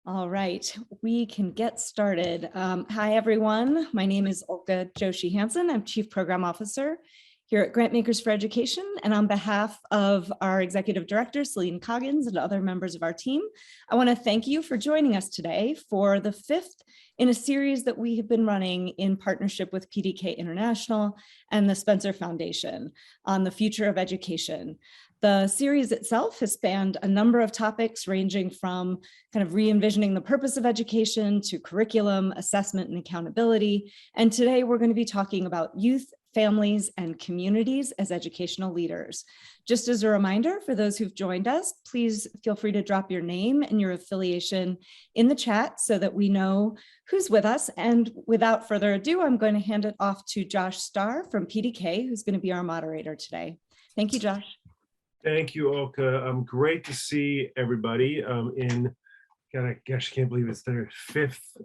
All right, we can get started. Hi, everyone. My name is Olga Joshi Hansen. I'm Chief Program Officer here at Grantmakers for Education. And on behalf of our Executive Director, Celine Coggins, and other members of our team, I want to thank you for joining us today for the fifth in a series that we have been running in partnership with PDK International and the Spencer Foundation on the future of education. The series itself has spanned a number of topics ranging from kind of re-envisioning the purpose of education to curriculum, assessment, and accountability. And today we're going to be talking about youth, families, and communities as educational leaders. Just as a reminder for those who've joined us, please feel free to drop your name and your affiliation in the chat so that we know who's with us. And without further ado, I'm going to hand it off to Josh Starr from PDK, who's going to be our moderator today. Thank you, Josh. Thank you, Olga. Great to see everybody God, I guess I can't believe it's their fifth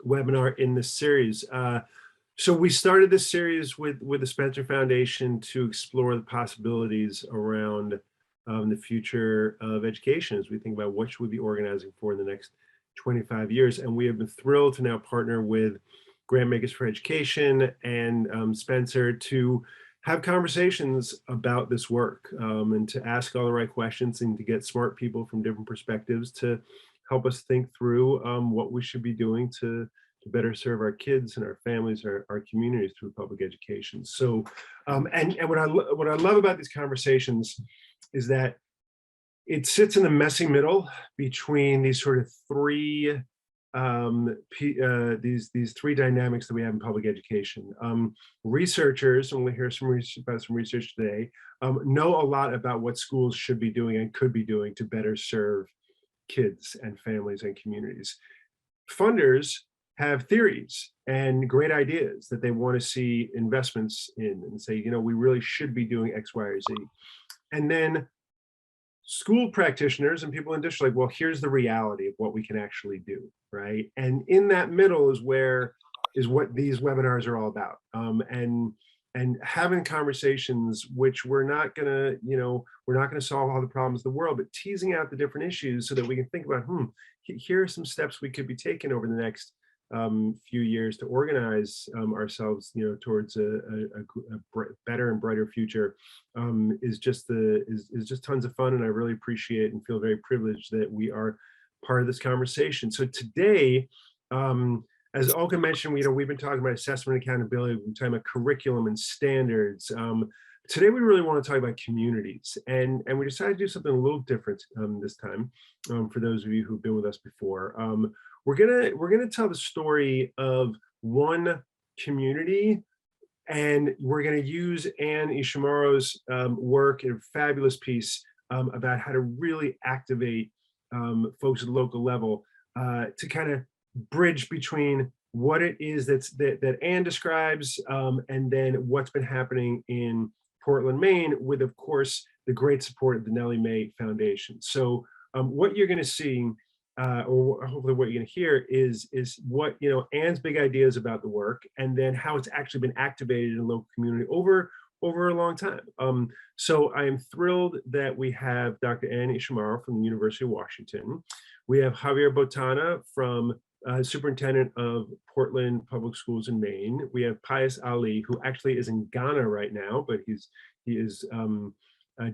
webinar in this series. So we started this series with the Spencer Foundation to explore the possibilities around the future of education as we think about what should we be organizing for in the next 25 years. And we have been thrilled to now partner with Grantmakers for Education and Spencer to have conversations about this work and to ask all the right questions and to get smart people from different perspectives to help us think through what we should be doing to better serve our kids and our families, our communities through public education. So, and what I love about these conversations is that it sits in the messy middle between these sort of three these three dynamics that we have in public education. Researchers, and we'll hear about some research today, know a lot about what schools should be doing and could be doing to better serve kids and families and communities. Funders have theories and great ideas that they want to see investments in and say, you know, we really should be doing X, Y, or Z. And then school practitioners and people in district, like, well, here's the reality of what we can actually do, right? And in that middle is what these webinars are all about. And having conversations, which we're not gonna solve all the problems of the world, but teasing out the different issues so that we can think about, here are some steps we could be taking over the next few years to organize ourselves, towards a better and brighter future, is just tons of fun, and I really appreciate and feel very privileged that we are part of this conversation. So today, as Olga mentioned, we've been talking about assessment and accountability, we've been talking about curriculum and standards. Today we really want to talk about communities, and we decided to do something a little different this time. For those of you who've been with us before, we're gonna tell the story of one community, and we're gonna use Anne Ishimaro's work in a fabulous piece about how to really activate folks at the local level to kind of bridge between what it is that Anne describes and then what's been happening in Portland, Maine, with, of course, the great support of the Thenellie May Foundation. So what you're going to see, or hopefully what you're going to hear, is what Anne's big ideas about the work, and then how it's actually been activated in the local community over a long time. So I am thrilled that we have Dr. Anne Ishimaro from the University of Washington. We have Javier Botana from Superintendent of Portland Public Schools in Maine. We have Pius Ali, who actually is in Ghana right now, but he is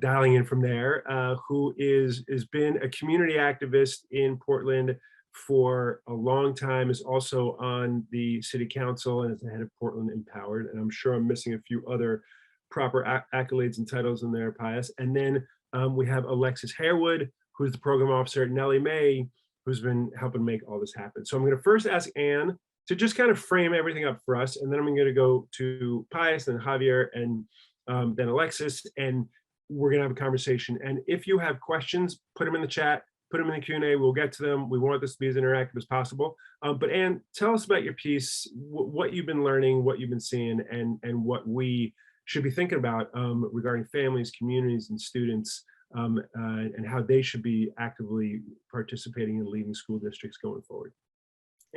dialing in from there, who has been a community activist in Portland for a long time, is also on the city council and is the head of Portland Empowered. And I'm sure I'm missing a few other proper accolades and titles in there, Pius. And then we have Alexis Harewood, who's the program officer at Thenellie May, who's been helping make all this happen. So I'm going to first ask Anne to just kind of frame everything up for us, and then I'm going to go to Pius and Javier and then Alexis, and we're going to have a conversation. And if you have questions, put them in the chat, put them in the Q&A, we'll get to them. We want this to be as interactive as possible. But Anne, tell us about your piece, what you've been learning, what you've been seeing, and what we should be thinking about regarding families, communities, and students, and how they should be actively participating in leading school districts going forward.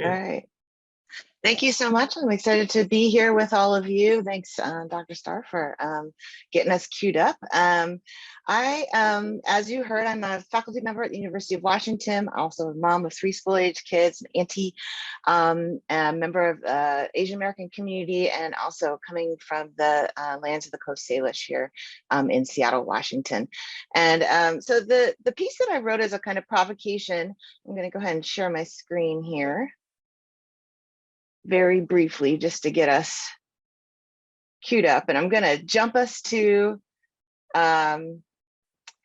All right. Thank you so much. I'm excited to be here with all of you. Thanks, Dr. Starr, for getting us queued up. As you heard, I'm a faculty member at the University of Washington, also a mom of 3 school-age kids, an auntie, a member of the Asian American community, and also coming from the lands of the Coast Salish here in Seattle, Washington. And so the piece that I wrote is a kind of provocation. I'm going to go ahead and share my screen here very briefly, just to get us queued up. And I'm going to jump us to the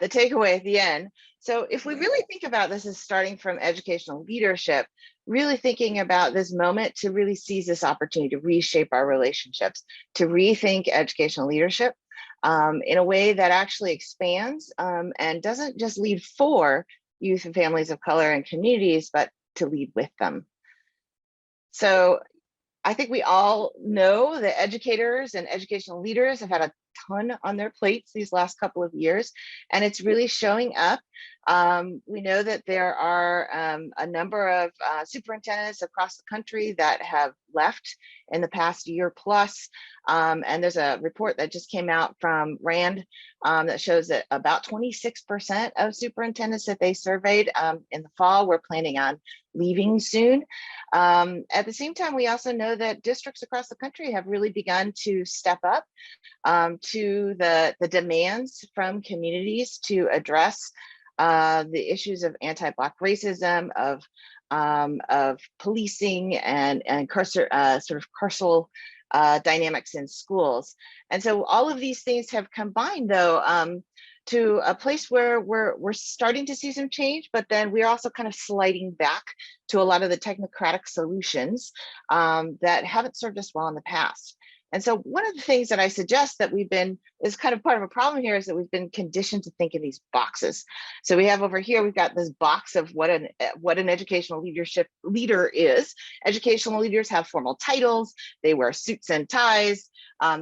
takeaway at the end. So if we really think about this as starting from educational leadership, really thinking about this moment to really seize this opportunity to reshape our relationships, to rethink educational leadership in a way that actually expands and doesn't just lead for youth and families of color and communities, but to lead with them. So I think we all know that educators and educational leaders have had a ton on their plates these last couple of years, and it's really showing up. We know that there are a number of superintendents across the country that have left in the past year plus. And there's a report that just came out from RAND that shows that about 26% of superintendents that they surveyed in the fall were planning on leaving soon. At the same time, we also know that districts across the country have really begun to step up to the demands from communities to address the issues of anti-Black racism, of policing and sort of carceral dynamics in schools. And so all of these things have combined, though, to a place where we're starting to see some change, but then we're also kind of sliding back to a lot of the technocratic solutions that haven't served us well in the past. And so one of the things that I suggest that is kind of part of a problem here is that we've been conditioned to think in these boxes. So we have over here, we've got this box of what an educational leader is. Educational leaders have formal titles, they wear suits and ties,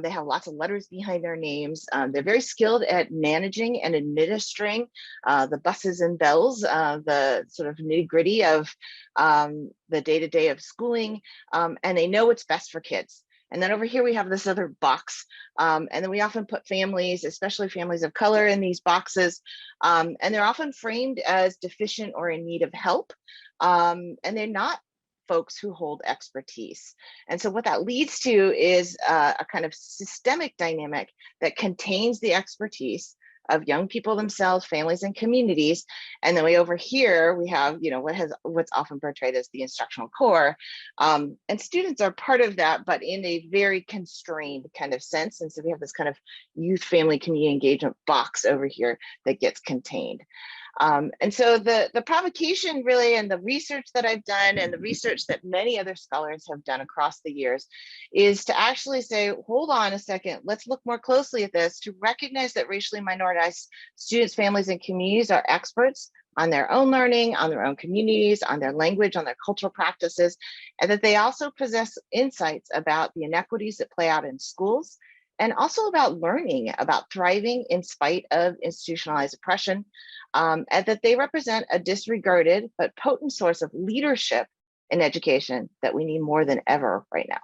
they have lots of letters behind their names. They're very skilled at managing and administering the buses and bells, the sort of nitty-gritty of the day-to-day of schooling, and they know what's best for kids. And then over here, we have this other box. And then we often put families, especially families of color, in these boxes. And they're often framed as deficient or in need of help. And they're not folks who hold expertise. And so what that leads to is a kind of systemic dynamic that contains the expertise of young people themselves, families, and communities. And then over here, we have, what's often portrayed as the instructional core. And students are part of that, but in a very constrained kind of sense. And so we have this kind of youth, family, community engagement box over here that gets contained. And so the provocation really, and the research that I've done and the research that many other scholars have done across the years, is to actually say, hold on a second, let's look more closely at this, to recognize that racially minoritized students, families, and communities are experts on their own learning, on their own communities, on their language, on their cultural practices, and that they also possess insights about the inequities that play out in schools, and also about learning, about thriving in spite of institutionalized oppression, and that they represent a disregarded but potent source of leadership in education that we need more than ever right now.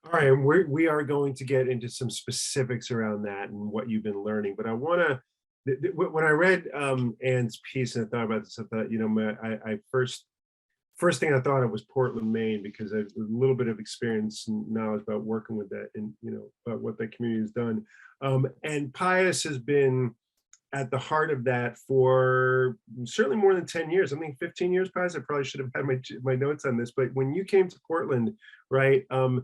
All right, and we are going to get into some specifics around that and what you've been learning, but I want to, when I read Anne's piece and I thought about this, I thought, I first thing I thought of was Portland, Maine, because I have a little bit of experience and knowledge about working with that and, about what that community has done. And Pius has been at the heart of that for certainly more than 10 years. I think 15 years, Pius. I probably should have had my notes on this, but when you came to Portland, right, a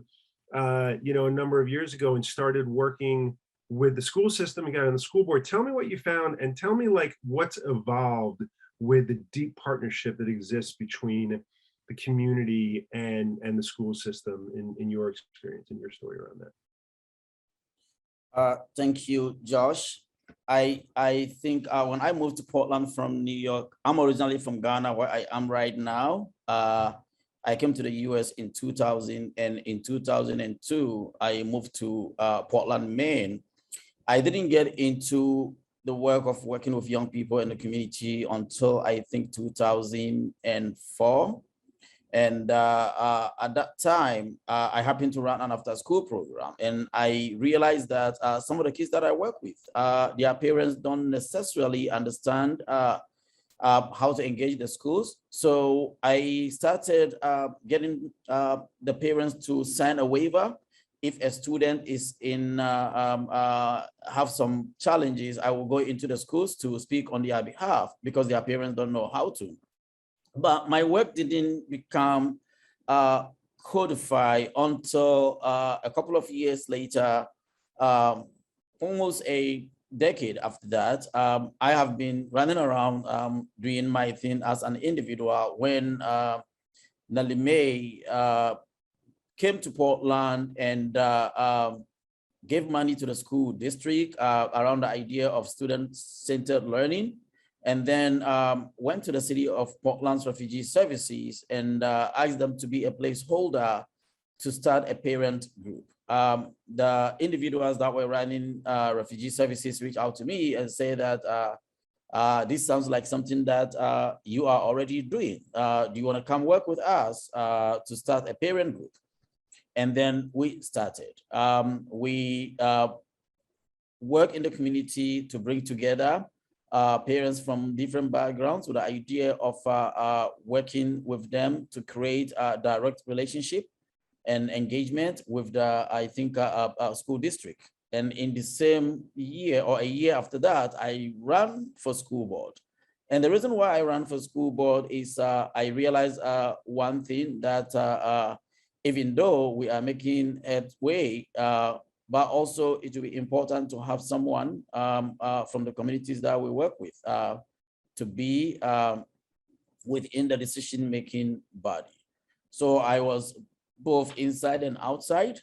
number of years ago and started working with the school system and got on the school board, tell me what you found and tell me what's evolved with the deep partnership that exists between the community and the school system in your experience and your story around that. Thank you, Josh. I think when I moved to Portland from New York, I'm originally from Ghana, where I am right now. I came to the US in 2000, and in 2002, I moved to Portland, Maine. I didn't get into the work of working with young people in the community until I think 2004. And at that time, I happened to run an after-school program, and I realized that some of the kids that I work with, their parents don't necessarily understand how to engage the schools. So I started getting the parents to sign a waiver. If a student is in have some challenges, I will go into the schools to speak on their behalf because their parents don't know how to. But my work didn't become codified until a couple of years later, almost a decade after that. I have been running around doing my thing as an individual when Thenellie May came to Portland and gave money to the school district around the idea of student-centered learning, and then went to the city of Portland's refugee services and asked them to be a placeholder to start a parent group. The individuals that were running refugee services reached out to me and say that this sounds like something that you are already doing. Do you want to come work with us to start a parent group? And then we started. We work in the community to bring together parents from different backgrounds with the idea of working with them to create a direct relationship and engagement with the, I think, school district. And in the same year or a year after that, I ran for school board. And the reason why I ran for school board is I realized one thing, that even though we are making headway, but also it will be important to have someone from the communities that we work with to be within the decision-making body. So I was both inside and outside.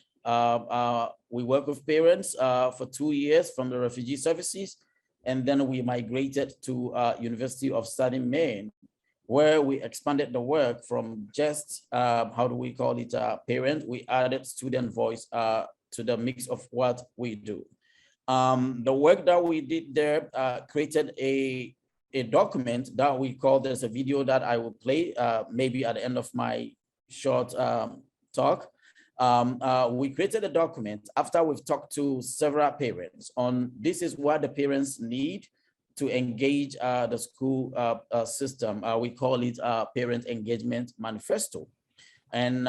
We work with parents for 2 years from the refugee services, and then we migrated to University of Southern Maine, where we expanded the work from just, how do we call it, parent. We added student voice to the mix of what we do. The work that we did there created a document that we call, there's a video that I will play maybe at the end of my short talk. We created a document after we've talked to several parents on this is what the parents need to engage the school system. We call it Parent Engagement Manifesto. And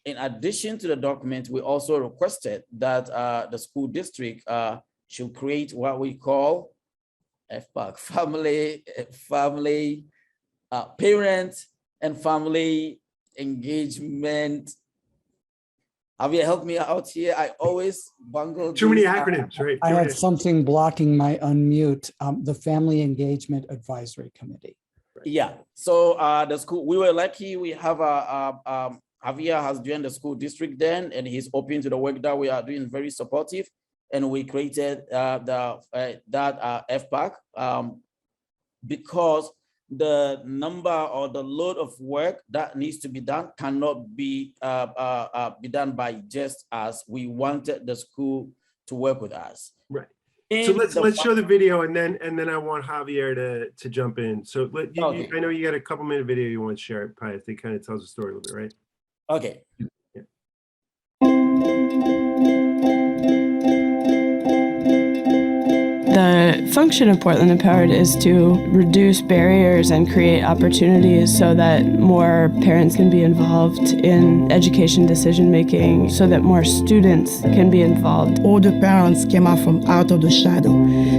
in addition to the document, we also requested that the school district should create what we call FPAC, Parent and Family Engagement. Javier, help me out here. I always bungle. Too many acronyms, right? I had something blocking my unmute. The Family Engagement Advisory Committee. Yeah. So the school, we were lucky. We have Javier has joined the school district then, and he's open to the work that we are doing, very supportive. And we created that FPAC because the number or the load of work that needs to be done cannot be done by just us. We wanted the school to work with us. Right. So let's show the video, and then I want Javier to jump in. So Okay. I know you got a couple minute video you want to share, Pius. It kind of tells the story a little bit, right? Okay. Yeah. The function of Portland Empowered is to reduce barriers and create opportunities so that more parents can be involved in education decision-making, so that more students can be involved. All the parents came out of the shadow.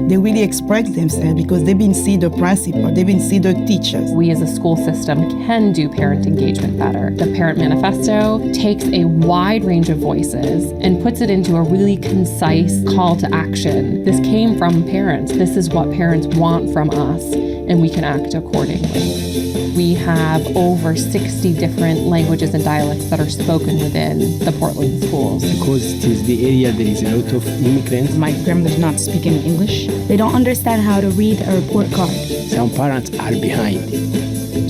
They really expressed themselves because they've been see the principal, they've been see the teachers. We as a school system can do parent engagement better. The Parent Manifesto takes a wide range of voices and puts it into a really concise call to action. This came from parents. This is what parents want from us, and we can act accordingly. We have over 60 different languages and dialects that are spoken within the Portland schools. Because it is the area there is a lot of immigrants. My grandmother's not speaking English. They don't understand how to read a report card. Some parents are behind,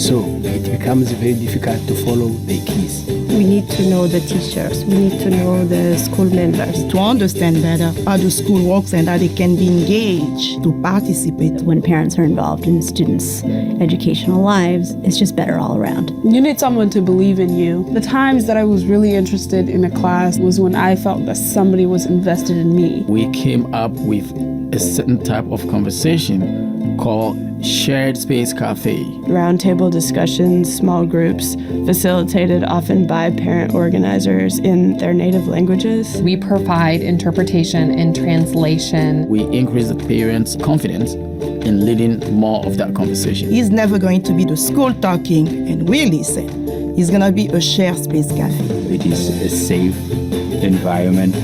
so it becomes very difficult to follow the kids. We need to know the teachers. We need to know the school members. To understand better how the school works and how they can be engaged to participate. When parents are involved in students' educational lives, it's just better all around. You need someone to believe in you. The times that I was really interested in a class was when I felt that somebody was invested in me. We came up with a certain type of conversation called Shared Space Cafe. Roundtable discussions, small groups, facilitated often by parent organizers in their native languages. We provide interpretation and translation. We increase the parents' confidence in leading more of that conversation. He's never going to be the school talking and we listen. He's going to be a shared space cafe. It is a safe environment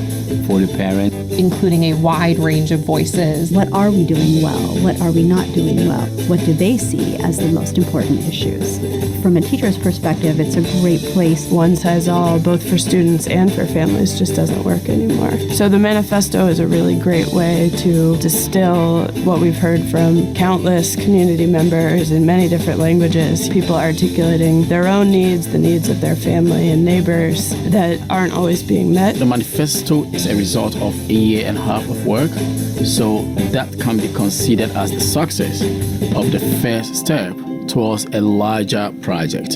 for the parent. Including a wide range of voices. What are we doing well? What are we not doing well? What do they see as the most important issues? From a teacher's perspective, it's a great place. One size all, both for students and for families, just doesn't work anymore. So the manifesto is a really great way to distill what we've heard from countless community members in many different languages, people articulating their own needs, the needs of their family and neighbors that aren't always being met. The manifesto is a result of a year and a half of work, so that can be considered as the success of the first step towards a larger project.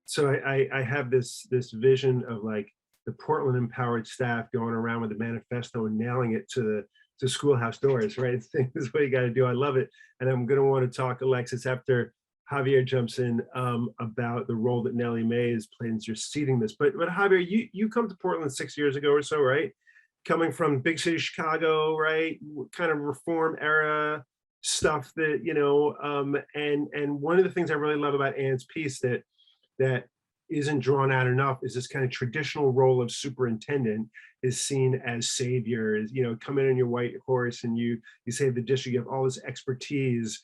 So I have this vision of like the Portland empowered staff going around with the manifesto and nailing it to schoolhouse doors, right? This is what you got to do. I love it. And I'm going to want to talk, Alexis, after Javier jumps in about the role that Nellie Mae has played in just seeding this. But Javier, you come to Portland 6 years ago or so, right? Coming from big city Chicago, right? Kind of reform era stuff that, you know, and one of the things I really love about Anne's piece that isn't drawn out enough is this kind of traditional role of superintendent is seen as savior, is, you know, come in on your white horse and you save the district, you have all this expertise.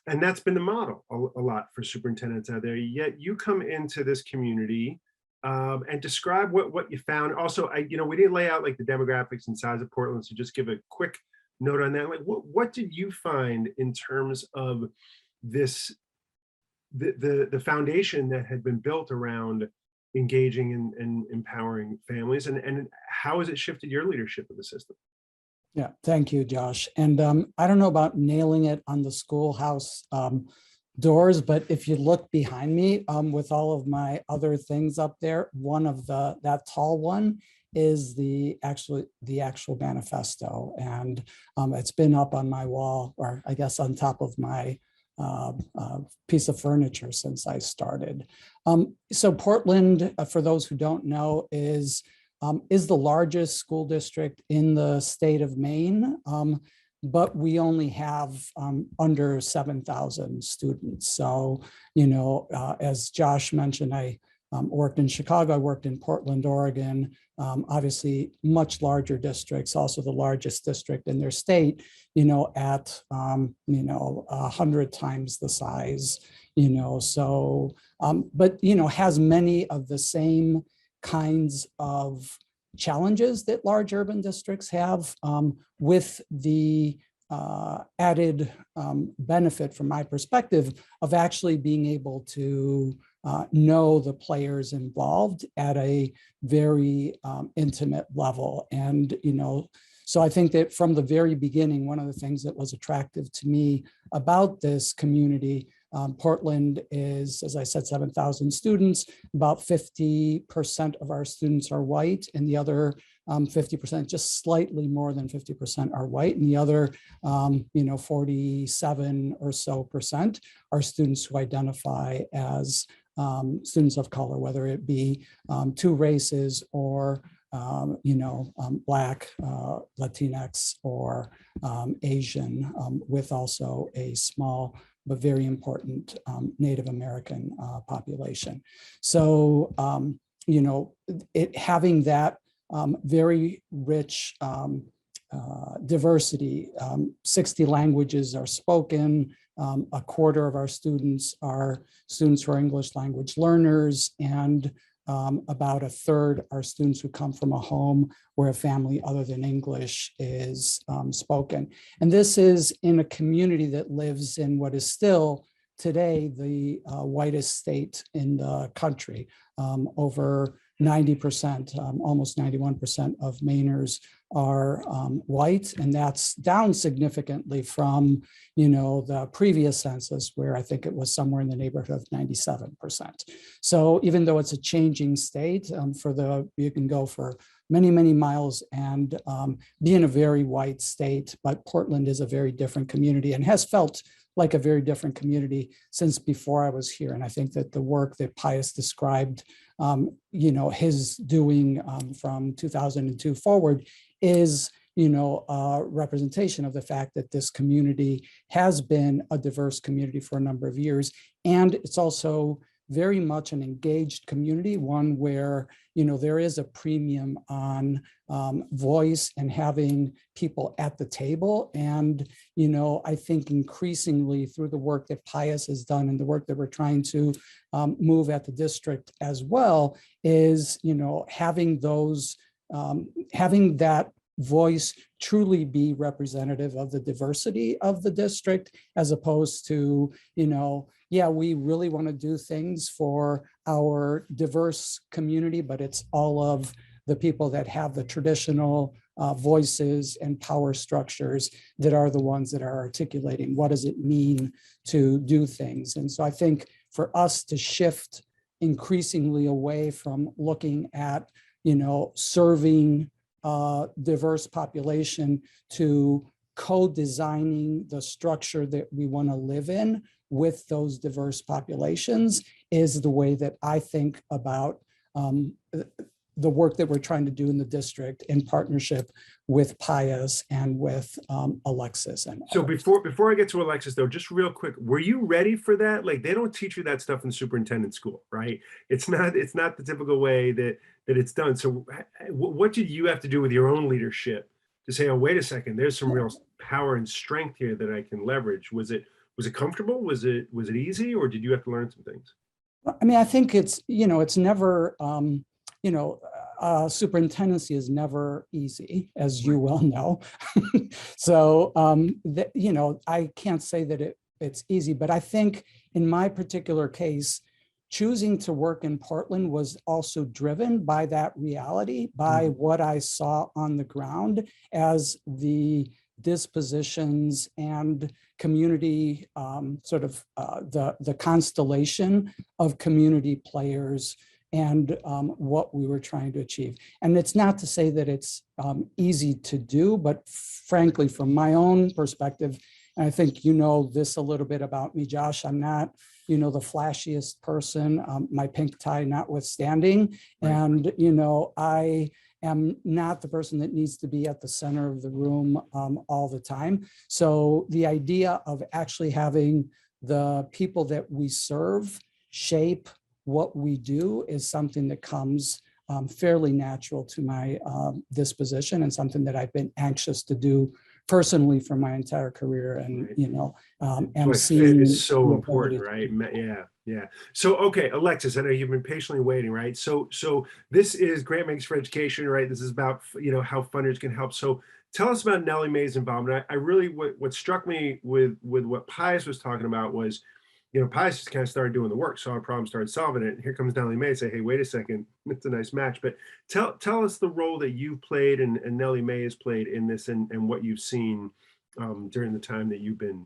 And that's been the model a lot for superintendents out there. Yet you come into this community and describe what you found. Also, we didn't lay out like the demographics and size of Portland, so just give a quick note on that. Like, what did you find in terms of this, the foundation that had been built around engaging and empowering families, and how has it shifted your leadership of the system? Yeah, thank you, Josh. And I don't know about nailing it on the schoolhouse doors, but if you look behind me with all of my other things up there, one of that tall one is the actual manifesto, and it's been up on my wall, or I guess on top of my piece of furniture since I started. So Portland, for those who don't know, is the largest school district in the state of Maine, but we only have under 7,000 students. So, as Josh mentioned, I worked in Chicago, I worked in Portland, Oregon, obviously much larger districts, also the largest district in their state, at 100 times the size, but, has many of the same kinds of challenges that large urban districts have, with the added benefit from my perspective of actually being able to know the players involved at a very intimate level. And, so I think that from the very beginning, one of the things that was attractive to me about this community, Portland is, as I said, 7,000 students, about 50% of our students are white, and the other 50%, just slightly more than 50% are white, and the other 47 or so percent are students who identify as students of color, whether it be two races or Black, Latinx, or Asian, with also a small but very important Native American population. So, having that very rich diversity, 60 languages are spoken, a quarter of our students are students who are English language learners, and about a third are students who come from a home where a family other than English is spoken. And this is in a community that lives in what is still today the whitest state in the country. Over 90%, almost 91% of Mainers are white, and that's down significantly from, the previous census, where I think it was somewhere in the neighborhood of 97%. So even though it's a changing state, you can go for many, many miles and be in a very white state, but Portland is a very different community and has felt like a very different community since before I was here. And I think that the work that Pius described, his doing from 2002 forward is, a representation of the fact that this community has been a diverse community for a number of years. And it's also very much an engaged community, one where, there is a premium on voice and having people at the table. And, I think increasingly through the work that Pius has done and the work that we're trying to move at the district as well is, having that voice truly be representative of the diversity of the district, as opposed to, yeah, we really want to do things for our diverse community, but it's all of the people that have the traditional voices and power structures that are the ones that are articulating what does it mean to do things. And so I think for us to shift increasingly away from looking at, serving diverse population to co-designing the structure that we want to live in with those diverse populations is the way that I think about the work that we're trying to do in the district in partnership with Pius and with Alexis. And so before I get to Alexis, though, just real quick, were you ready for that? Like, they don't teach you that stuff in superintendent school, right? It's not the typical way that it's done. So what did you have to do with your own leadership to say, oh, wait a second, there's some real power and strength here that I can leverage? Was it comfortable? Was it easy, or did you have to learn some things? I mean, I think it's never, superintendency is never easy, as you well know. So, I can't say that it's easy, but I think in my particular case, choosing to work in Portland was also driven by that reality, by what I saw on the ground as the dispositions and community, the constellation of community players and what we were trying to achieve. And it's not to say that it's easy to do, but frankly, from my own perspective, and I think you know this a little bit about me, Josh, I'm not, the flashiest person, my pink tie notwithstanding. Right. And, I am not the person that needs to be at the center of the room all the time. So the idea of actually having the people that we serve shape what we do is something that comes fairly natural to my disposition, and something that I've been anxious to do personally for my entire career. And, fit is so important, right? Yeah. So, okay, Alexis, I know you've been patiently waiting, right? So this is Grantmakers for Education, right? This is about, how funders can help. So tell us about Thenellie May's involvement. I really, what struck me with what Pius was talking about was, Pius just kind of started doing the work, saw a problem, started solving it. And here comes Thenellie May and say, hey, wait a second, it's a nice match. But tell us the role that you've played and Thenellie May has played in this, and what you've seen during the time that you've been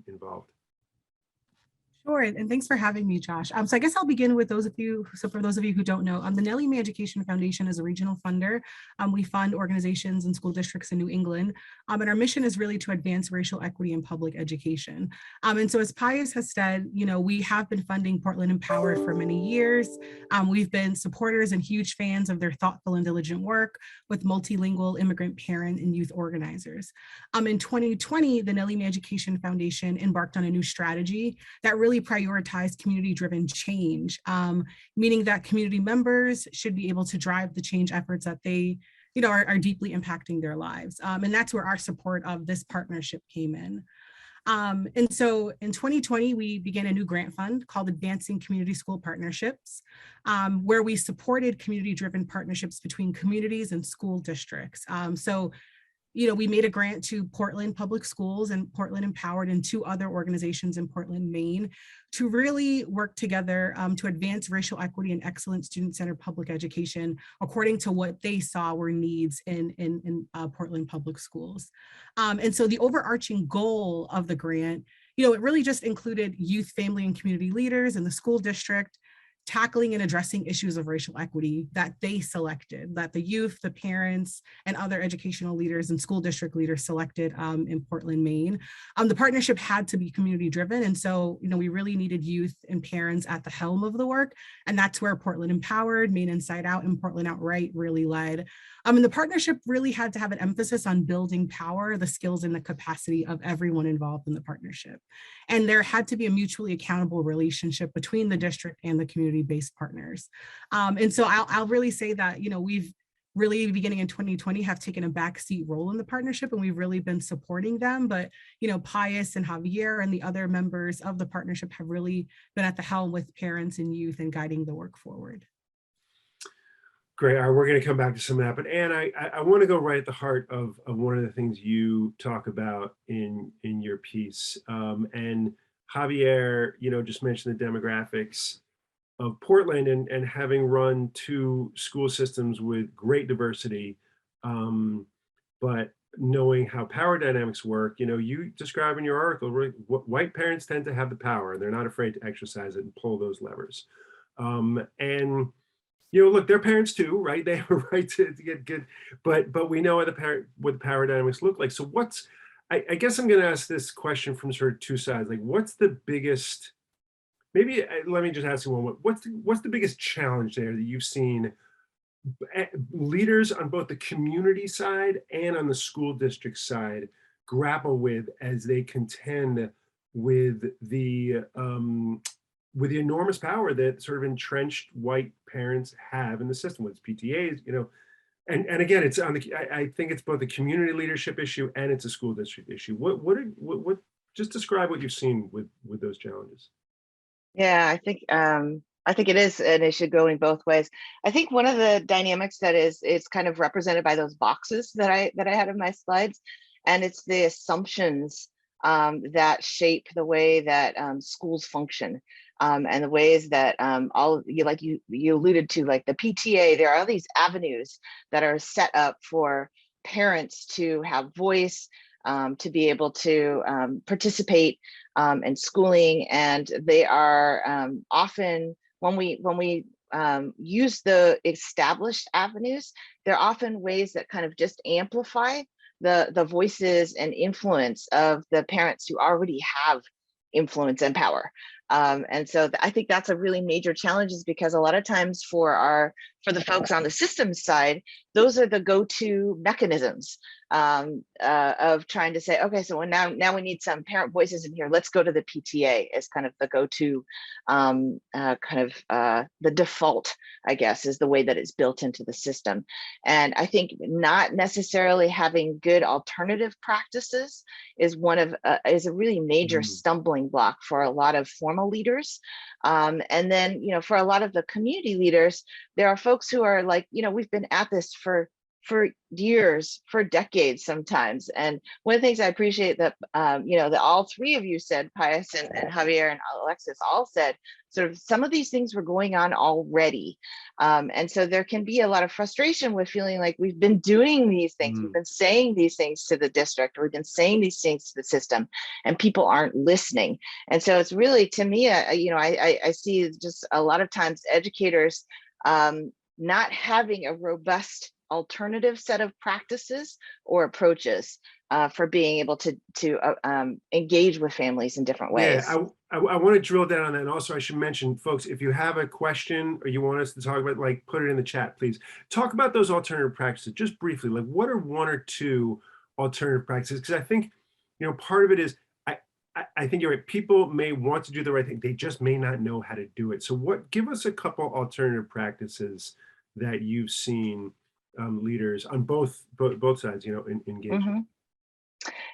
involved. Sure, and thanks for having me, Josh. So I guess I'll begin with those of you. So for those of you who don't know, the Thenellie May Education Foundation is a regional funder. We fund organizations and school districts in New England. And our mission is really to advance racial equity in public education. And so as Pius has said, we have been funding Portland Empowered for many years. We've been supporters and huge fans of their thoughtful and diligent work with multilingual immigrant parent and youth organizers. In 2020, the Thenellie May Education Foundation embarked on a new strategy that really prioritize community-driven change, meaning that community members should be able to drive the change efforts that they, are deeply impacting their lives. And that's where our support of this partnership came in. And so in 2020, we began a new grant fund called Advancing Community School Partnerships, where we supported community-driven partnerships between communities and school districts. So we made a grant to Portland Public Schools and Portland Empowered and 2 other organizations in Portland, Maine, to really work together to advance racial equity and excellent student-centered public education according to what they saw were needs in Portland Public Schools. And so the overarching goal of the grant, it really just included youth, family, and community leaders in the school district, tackling and addressing issues of racial equity that they selected, that the youth, the parents, and other educational leaders and school district leaders selected in Portland, Maine. The partnership had to be community driven. And so, we really needed youth and parents at the helm of the work. And that's where Portland Empowered, Maine Inside Out, and Portland Outright really led. And the partnership really had to have an emphasis on building power, the skills, and the capacity of everyone involved in the partnership. And there had to be a mutually accountable relationship between the district and the community-based partners. And so I'll really say that, we've really, beginning in 2020, have taken a backseat role in the partnership, and we've really been supporting them. But, Pius and Javier and the other members of the partnership have really been at the helm with parents and youth and guiding the work forward. Great. All right, we're going to come back to some of that. But Anne, I want to go right at the heart of one of the things you talk about in your piece. And Javier, just mentioned the demographics of Portland and having run 2 school systems with great diversity, but knowing how power dynamics work, you describe in your article, right, white parents tend to have the power and they're not afraid to exercise it and pull those levers. And look, they're parents too, right? They have a right to get good, but we know what the power dynamics look like. So I guess I'm going to ask this question from sort of 2 sides. Like, what's the biggest, maybe let me just ask you one, what's the biggest challenge there that you've seen leaders on both the community side and on the school district side grapple with as they contend with the enormous power that sort of entrenched white parents have in the system, with PTAs, and again, it's I think it's both a community leadership issue and it's a school district issue. What just describe what you've seen with those challenges. Yeah, I think it is an issue going both ways. I think one of the dynamics that is kind of represented by those boxes that I had in my slides, and it's the assumptions that shape the way that schools function. And the ways that you alluded to, like the PTA, there are all these avenues that are set up for parents to have voice, to be able to participate in schooling, and they are often, when we use the established avenues, they're often ways that kind of just amplify the voices and influence of the parents who already have influence and power. And so I think that's a really major challenge, is because a lot of times for the folks on the systems side, those are the go-to mechanisms of trying to say, okay, so now we need some parent voices in here. Let's go to the PTA as kind of the go-to, the default, I guess, is the way that it's built into the system. And I think not necessarily having good alternative practices is is a really major stumbling block for a lot of formal leaders. And then, for a lot of the community leaders, there are folks who are like, we've been at this for years, for decades sometimes. And one of the things I appreciate that, that all 3 of you said, Pius and Javier and Alexis all said, sort of some of these things were going on already. And so there can be a lot of frustration with feeling like we've been doing these things, we've been saying these things to the district, or we've been saying these things to the system, and people aren't listening. And so it's really, to me, I see just a lot of times educators not having a robust alternative set of practices or approaches for being able to engage with families in different ways. Yeah, I want to drill down on that. And also I should mention, folks, if you have a question or you want us to talk about, like, put it in the chat, please. Talk about those alternative practices just briefly. Like, what are 1 or 2 alternative practices? Because I think, part of it is, I think you're right. People may want to do the right thing. They just may not know how to do it. So give us a couple alternative practices that you've seen leaders on both sides, engaging.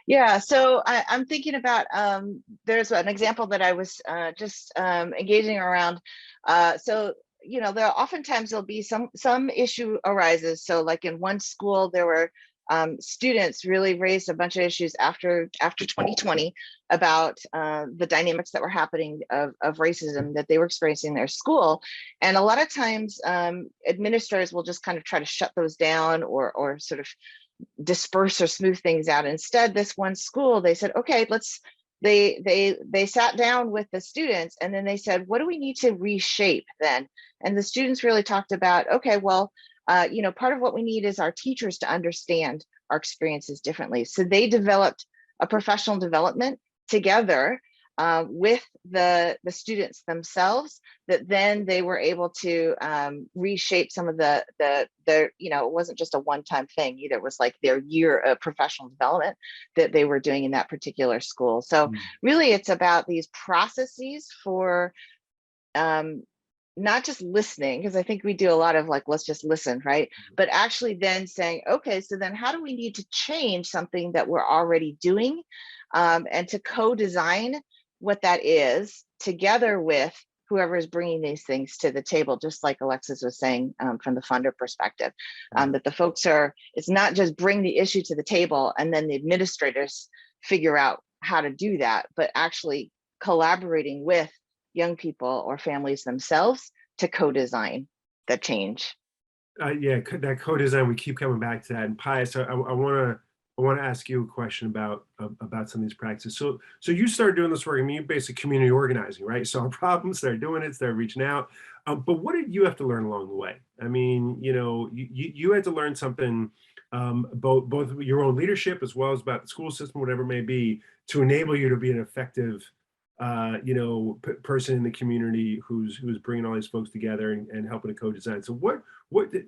Yeah, so I'm thinking about, there's an example that I was just engaging around. So, there oftentimes there'll be some issue arises. So like in one school, there were students really raised a bunch of issues after 2020 about the dynamics that were happening of racism that they were experiencing in their school. And a lot of times administrators will just kind of try to shut those down or sort of disperse or smooth things out. Instead, this one school, they said, okay, they sat down with the students and then they said, what do we need to reshape then? And the students really talked about, okay, well, part of what we need is our teachers to understand our experiences differently. So they developed a professional development together with the students themselves, that then they were able to reshape some of the it wasn't just a one-time thing either. It was like their year of professional development that they were doing in that particular school. So really it's about these processes for not just listening, because I think we do a lot of like, let's just listen, right? But actually then saying, okay, so then how do we need to change something that we're already doing, and to co-design what that is together with whoever is bringing these things to the table, just like Alexis was saying, from the funder perspective, that the folks it's not just bring the issue to the table and then the administrators figure out how to do that, but actually collaborating with young people or families themselves to co-design the change. That co-design, we keep coming back to that. And Pius, I want to ask you a question about some of these practices. So you started doing this work. I mean, you basically community organizing, right? You saw problems, started doing it, started reaching out. But what did you have to learn along the way? I mean, you had to learn something, both your own leadership as well as about the school system, whatever it may be, to enable you to be an effective person in the community who's bringing all these folks together and helping to co-design. So what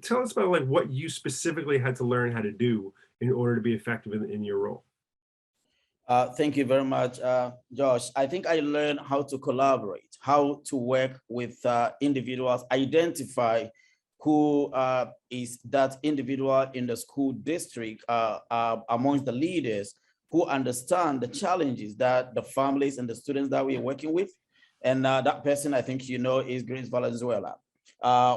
tell us about like what you specifically had to learn how to do in order to be effective in your role. Thank you very much, Josh. I think I learned how to collaborate, how to work with individuals, identify who is that individual in the school district amongst the leaders who understand the challenges that the families and the students that we are working with. And that person, I think is Grace Valenzuela.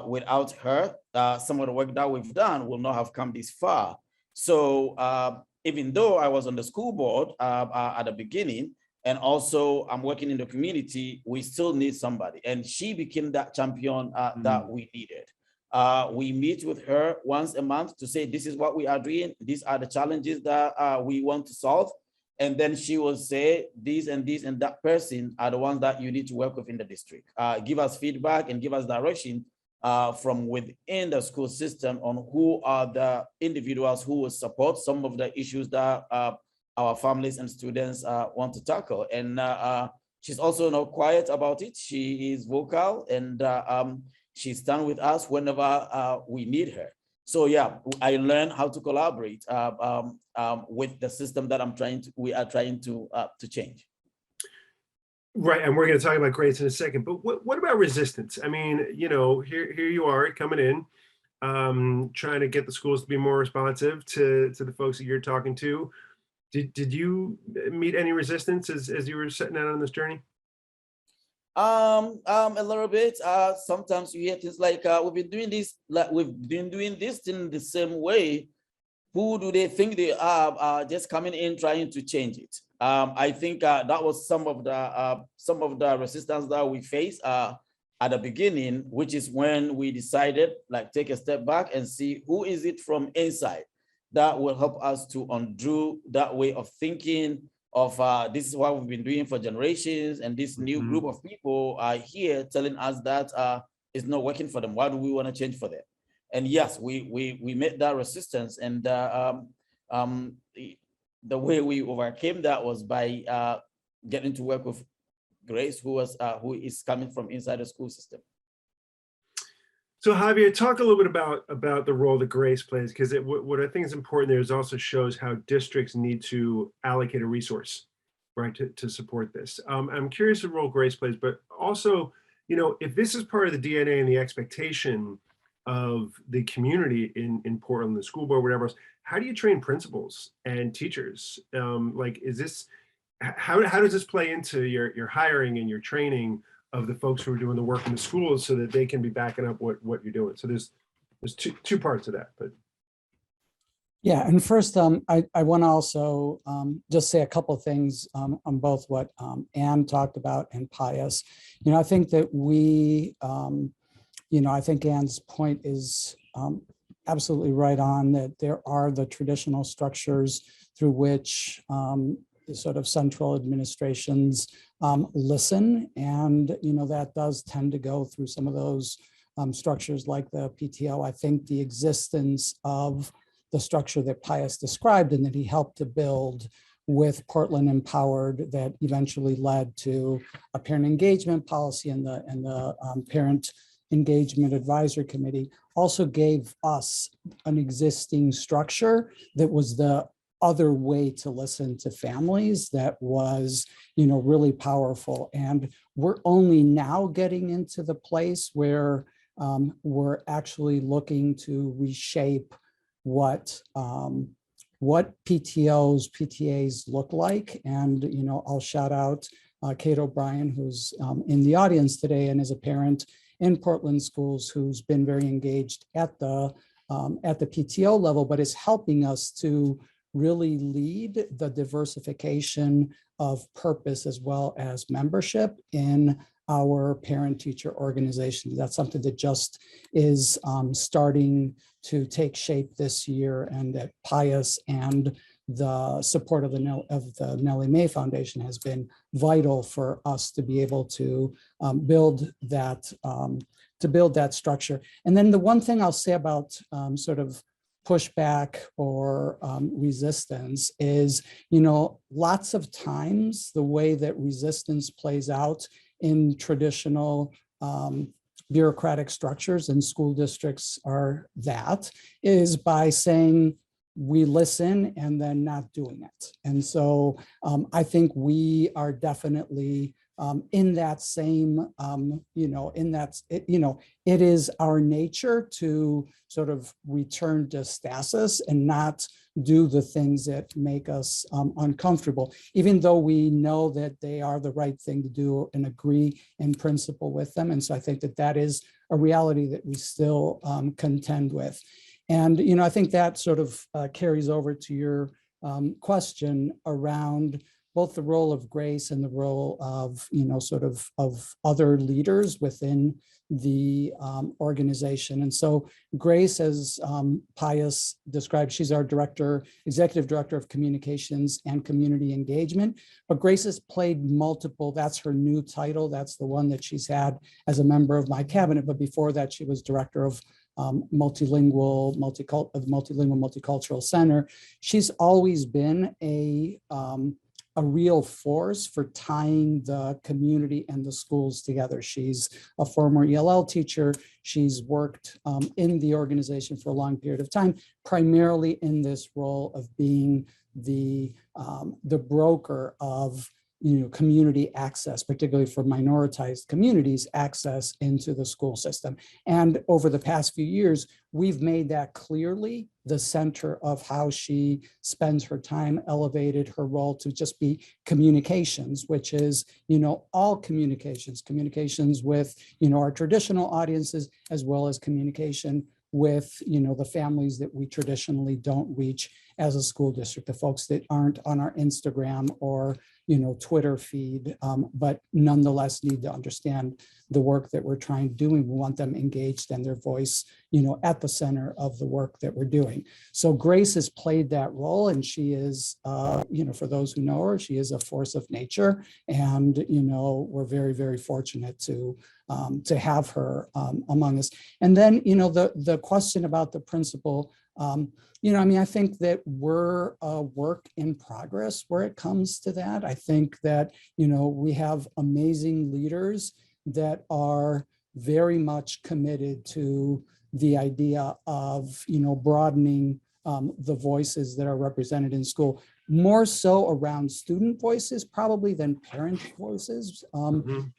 Without her, some of the work that we've done will not have come this far. So even though I was on the school board at the beginning, and also I'm working in the community, we still need somebody. And she became that champion that we needed. We meet with her once a month to say, this is what we are doing. These are the challenges that we want to solve. And then she will say, these and that person are the ones that you need to work with in the district. Give us feedback and give us direction from within the school system on who are the individuals who will support some of the issues that our families and students want to tackle. And she's also not quiet about it. She is vocal, and she stands with us whenever we need her. So yeah, I learned how to collaborate with the system that we are trying to change. Right, and we're going to talk about grades in a second. But what about resistance? I mean, here you are coming in, trying to get the schools to be more responsive to the folks that you're talking to. Did you meet any resistance as you were setting out on this journey? A little bit. Sometimes you hear things like, we've been doing this in the same way. Who do they think they are just coming in trying to change it? I think that was some of the resistance that we faced at the beginning, which is when we decided, like, take a step back and see who is it from inside that will help us to undo that way of thinking of this is what we've been doing for generations, and this new group of people are here telling us that it's not working for them. Why do we want to change for them? And yes, we met that resistance, and the way we overcame that was by getting to work with Grace, who is coming from inside the school system. So Javier, talk a little bit about the role that Grace plays, because what I think is important there is also shows how districts need to allocate a resource, right, to support this. I'm curious the role Grace plays, but also, if this is part of the DNA and the expectation of the community in Portland, the school board, whatever else, how do you train principals and teachers? Like, is this, how does this play into your hiring and your training of the folks who are doing the work in the schools so that they can be backing up what you're doing? So there's two parts of that. But Yeah, and first, I want to also just say a couple of things on both what Anne talked about and Pius. I think that I think Anne's point is absolutely right on, that there are the traditional structures through which the sort of central administrations listen, and that does tend to go through some of those structures like the PTO. I think the existence of the structure that Pius described and that he helped to build with Portland Empowered, that eventually led to a parent engagement policy and the parent engagement advisory committee, also gave us an existing structure that was the other way to listen to families that was, really powerful. And we're only now getting into the place where we're actually looking to reshape what PTOs, PTAs look like. And, I'll shout out Kate O'Brien, who's in the audience today and is a parent in Portland schools, who's been very engaged at the PTO level, but is helping us to really lead the diversification of purpose as well as membership in our parent-teacher organizations. That's something that just is starting to take shape this year, and that Pius and the support of the Thenellie May Foundation has been vital for us to be able to build that structure. And then the one thing I'll say about sort of pushback or resistance is, lots of times the way that resistance plays out in traditional bureaucratic structures, and school districts is by saying, we listen and then not doing it. And so I think we are definitely in that same, it is our nature to sort of return to stasis and not do the things that make us uncomfortable, even though we know that they are the right thing to do and agree in principle with them. And so I think that is a reality that we still contend with. And, I think that sort of carries over to your question around both the role of Grace and the role of, of other leaders within the organization. And so Grace, as Pius described, she's our executive director of communications and community engagement. But Grace has played multiple, that's her new title. That's the one that she's had as a member of my cabinet. But before that, she was director of multilingual multicultural center. She's always been a real force for tying the community and the schools together. She's a former ELL teacher. She's worked in the organization for a long period of time, primarily in this role of being the broker of community access, particularly for minoritized communities, access into the school system. And over the past few years, we've made that clearly the center of how she spends her time, elevated her role to just be communications, which is, all communications with, our traditional audiences, as well as communication with, the families that we traditionally don't reach as a school district, the folks that aren't on our Instagram or Twitter feed, but nonetheless need to understand the work that we're trying to do. And we want them engaged and their voice, at the center of the work that we're doing. So Grace has played that role, and she is, for those who know her, she is a force of nature. And, we're very, very fortunate to have her among us. And then, the question about the principal, I think that we're a work in progress where it comes to that. I think that, we have amazing leaders that are very much committed to the idea of, broadening the voices that are represented in school, more so around student voices probably than parent voices.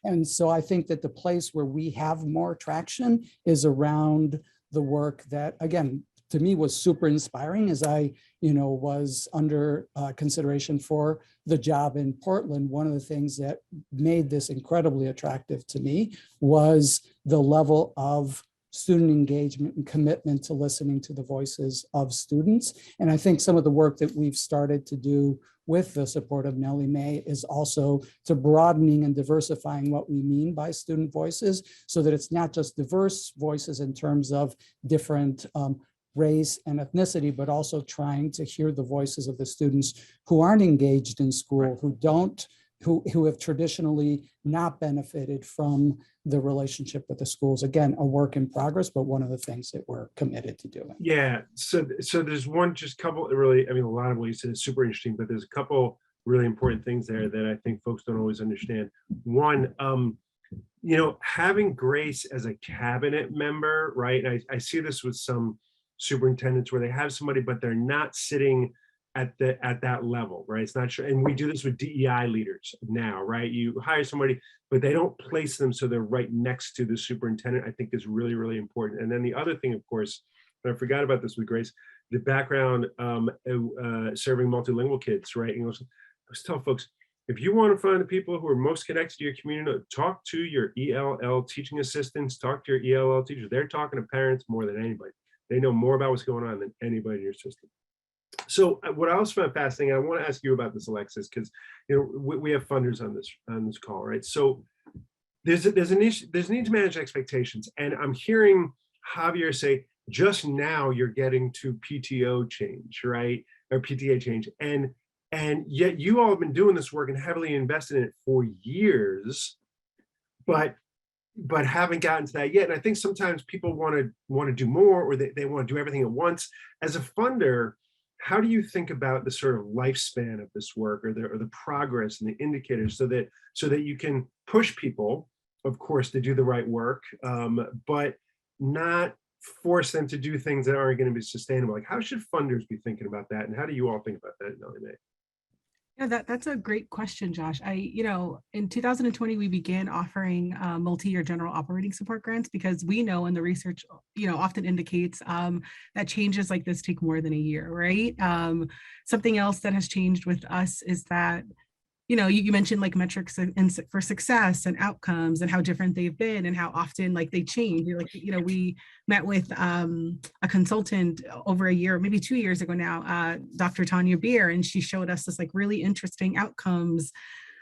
And so I think that the place where we have more traction is around the work that, again, to me was super inspiring as I, was under consideration for the job in Portland. One of the things that made this incredibly attractive to me was the level of student engagement and commitment to listening to the voices of students. And I think some of the work that we've started to do with the support of Thenellie May is also to broadening and diversifying what we mean by student voices, so that it's not just diverse voices in terms of different race and ethnicity, but also trying to hear the voices of the students who aren't engaged in school, who have traditionally not benefited from the relationship with the schools. Again, a work in progress, but one of the things that we're committed to doing. Yeah, so there's just couple really, I mean, a lot of what you said is super interesting, but there's a couple really important things there that I think folks don't always understand. One, having Grace as a cabinet member, right? And I see this with some superintendents where they have somebody, but they're not sitting at that level, right? It's not sure. And we do this with DEI leaders now, right? You hire somebody, but they don't place them so they're right next to the superintendent, I think is really, really important. And then the other thing, of course, and I forgot about this with Grace, the background serving multilingual kids, right? English. I always tell folks, if you want to find the people who are most connected to your community, talk to your ELL teaching assistants, talk to your ELL teachers. They're talking to parents more than anybody. They know more about what's going on than anybody in your system. So what I also found fascinating, I want to ask you about this, Alexis, because we have funders on this call, right? So there's a need to manage expectations, and I'm hearing Javier say just now you're getting to PTO change, right, or PTA change, and yet you all have been doing this work and heavily invested in it for years, but haven't gotten to that yet. And I think sometimes people want to do more, or they want to do everything at once. As a funder, how do you think about the sort of lifespan of this work, or the progress and the indicators, so that you can push people, of course, to do the right work, but not force them to do things that aren't going to be sustainable? Like, how should funders be thinking about that, and how do you all think about that, Thenellie May? Yeah, that's a great question, Josh. In 2020, we began offering multi-year general operating support grants because we know, and the research, often indicates that changes like this take more than a year, right? Something else that has changed with us is that, you mentioned like metrics for success and outcomes and how different they've been and how often like they change. We met with a consultant over a year, maybe 2 years ago now, Dr. Tanya Beer, and she showed us this like really interesting outcomes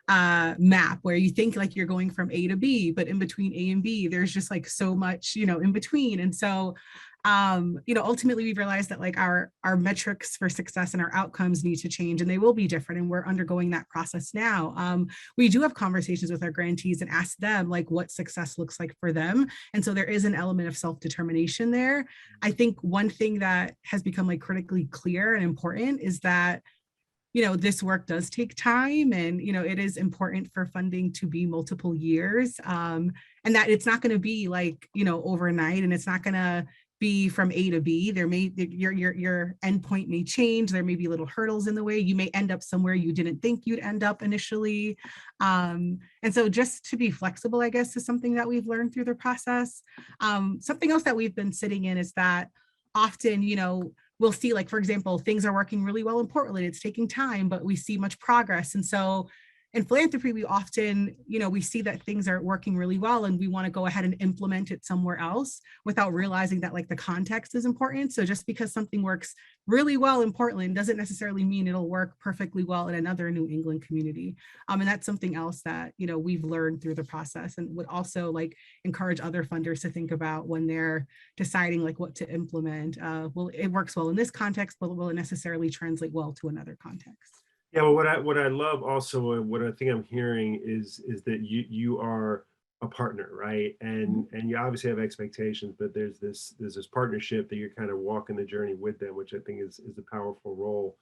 map where you think like you're going from A to B, but in between A and B, there's just like so much, in between. And so ultimately we've realized that like our metrics for success and our outcomes need to change, and they will be different. And we're undergoing that process now. We do have conversations with our grantees and ask them like what success looks like for them. And so there is an element of self-determination there. I think one thing that has become like critically clear and important is that this work does take time, and, it is important for funding to be multiple years, and that it's not going to be like, overnight, and it's not going to be from A to B. Your endpoint may change. There may be little hurdles in the way. You may end up somewhere you didn't think you'd end up initially. And so just to be flexible, I guess, is something that we've learned through the process. Something else that we've been sitting in is that often, we'll see, like, for example, things are working really well in Portland. It's taking time, but we see much progress. And so in philanthropy, we often, we see that things are working really well and we want to go ahead and implement it somewhere else without realizing that like the context is important. So just because something works really well in Portland doesn't necessarily mean it'll work perfectly well in another New England community. And that's something else that, we've learned through the process, and would also like encourage other funders to think about when they're deciding like what to implement. Well, it works well in this context, but will it necessarily translate well to another context? Yeah, well, what I love also, what I think I'm hearing is that you are a partner, right? And you obviously have expectations, but there's this partnership that you're kind of walking the journey with them, which I think is a powerful role